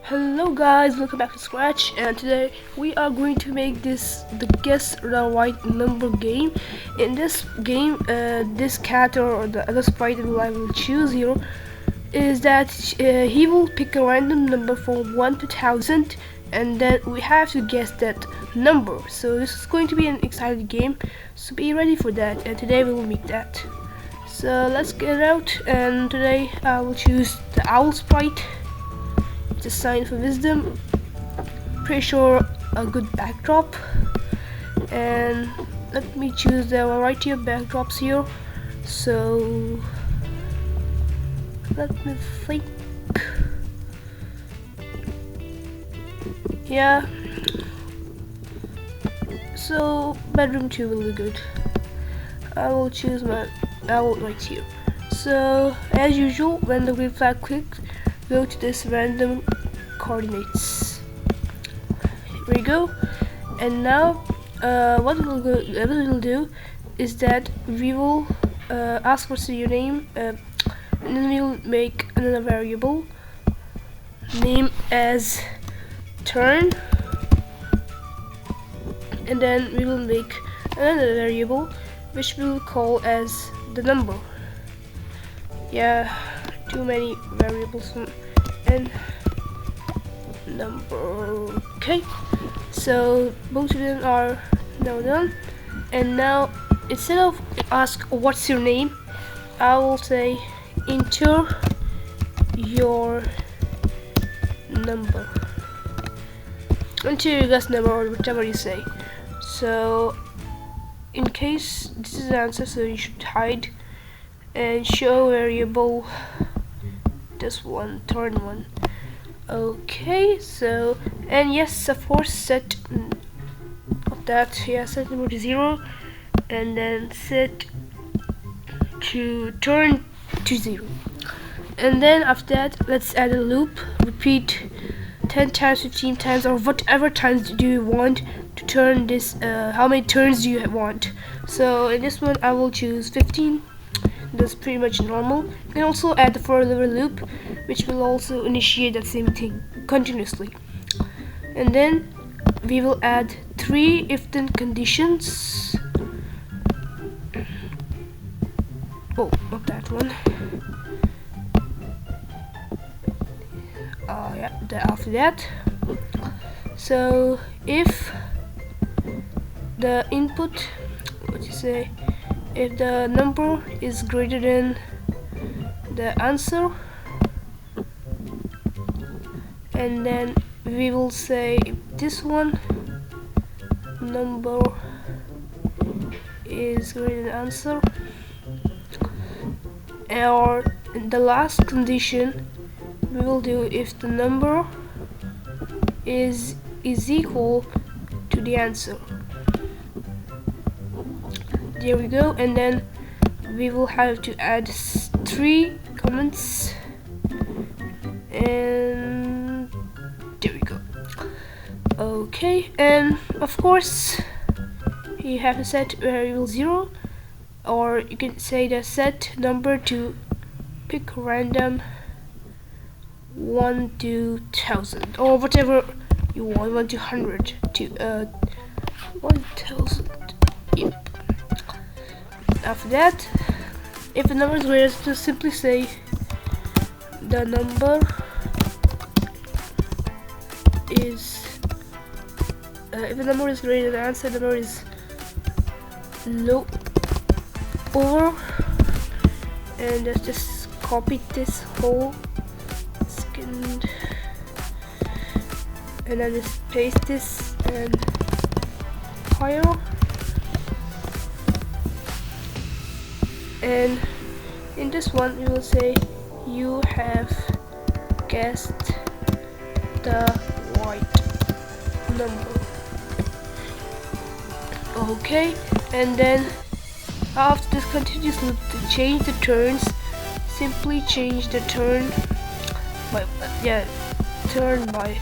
Hello guys, welcome back to Scratch, and today we are going to make the guess the right number game. In this game, this cat or the other sprite that I will choose here is that he will pick a random number from 1 to 1000, and then we have to guess that number. So this is going to be an exciting game, so be ready for that, and today we will make that. So let's get out, and today I will choose the owl sprite. It's a sign for wisdom. Pretty sure a good backdrop. And let me choose the variety of backdrops here. So let me think. Yeah. So bedroom 2 will be good. I will choose my owl right here. So as usual, when the green flag clicks, go to this random coordinates. Here we go. And now what we'll do is that we will ask for your name, and then we'll make another variable name as turn, and then we will make another variable which we will call as the number. Yeah, too many variables and number. Okay, so both of them are now done. And now instead of ask what's your name, I will say enter your number, enter your guess number, or whatever you say. So in case this is the answer, so you should hide and show variable this one, turn one. Okay, so and yes, of course, set of that, yeah, set number to 0, and then set to turn to 0. And then after that, let's add a loop, repeat 10 times, 15 times, or whatever times do you want to turn this. How many turns do you want? So in this one I will choose 15. That's pretty much normal. You can also add the for loop, which will also initiate that same thing continuously. And then we will add 3 if then conditions. Oh, not that one. Yeah, after that. So if the input, what you say, if the number is greater than the answer, and then we will say if this one number is greater than answer, or the last condition we will do if the number is equal to the answer. There we go. And then we will have to add 3 comments, and there we go. Okay, and of course you have to set variable 0, or you can say the set number to pick random 1 to 1000, or whatever you want, 1 to 100 to 1000. Yep. After that, if the number is greater, just simply say the number is if the number is greater than the answer, the number is low over, and let's just copy this whole second, and then just paste this and higher. And in this one we will say you have guessed the right number. Okay, and then after this continuous loop to change the turns, simply change the turn by turn by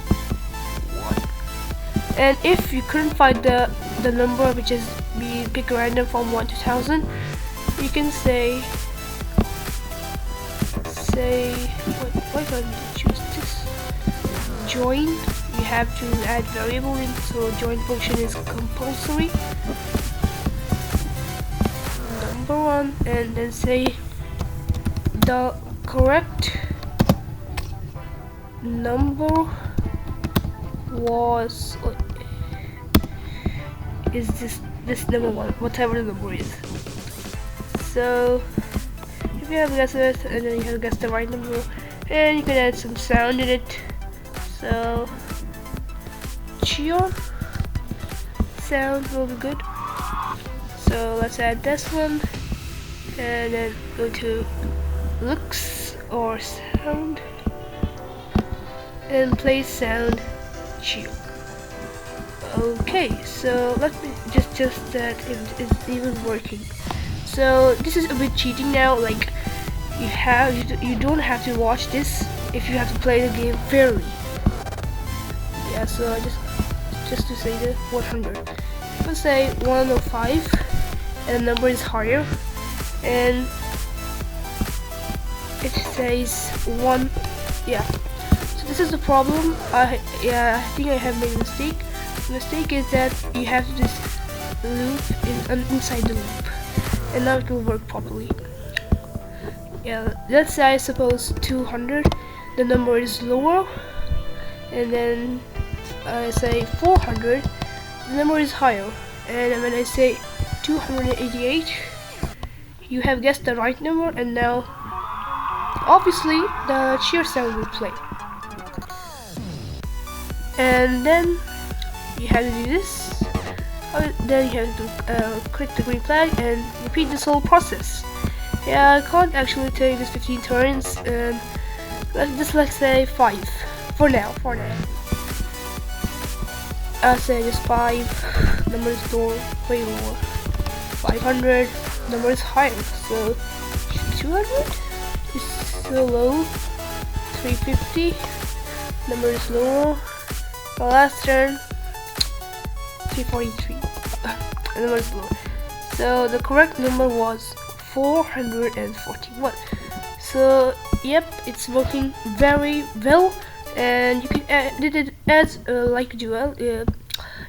1. And if you couldn't find the number, which is be pick random from 1 to 1000, you can say why can't I choose this? join, you have to add variable in, so join function is compulsory. Number 1, and then say the correct number was is this number 1, whatever the number is. So if you have guessed it and then you have guessed the right number, and you can add some sound in it. So cheer sound will be good. So let's add this one, and then go to looks or sound and play sound cheer. Okay, so let me just that it is even working. So this is a bit cheating now, like you don't have to watch this if you have to play the game fairly. Yeah, so just to say the 100, let's say 105 and the number is higher, and it says 1. Yeah, so this is the problem. I think I have made a mistake. The mistake is that you have this loop inside the loop, and now it will work properly. Yeah, let's say I suppose 200, the number is lower, and then I say 400, the number is higher, and when I say 288, you have guessed the right number, and now obviously the cheer sound will play. And then you have to do this, then you have to click the green flag and repeat this whole process. Yeah, I can't actually take this 15 turns, and let's say 5 for now. I'll say just 5, number is lower, way lower. 500, number is higher, so 200 is so low. 350, number is lower. The last turn, 343, number is lower. So the correct number was 441. So yep, it's working very well, and you can edit it as like dual.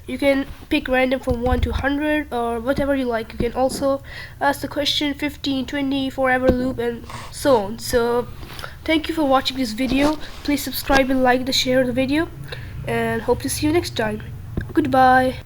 You can pick random from 1 to 100 or whatever you like. You can also ask the question 15, 20, forever loop, and so on. So thank you for watching this video. Please subscribe and like share the video, and hope to see you next time. Goodbye.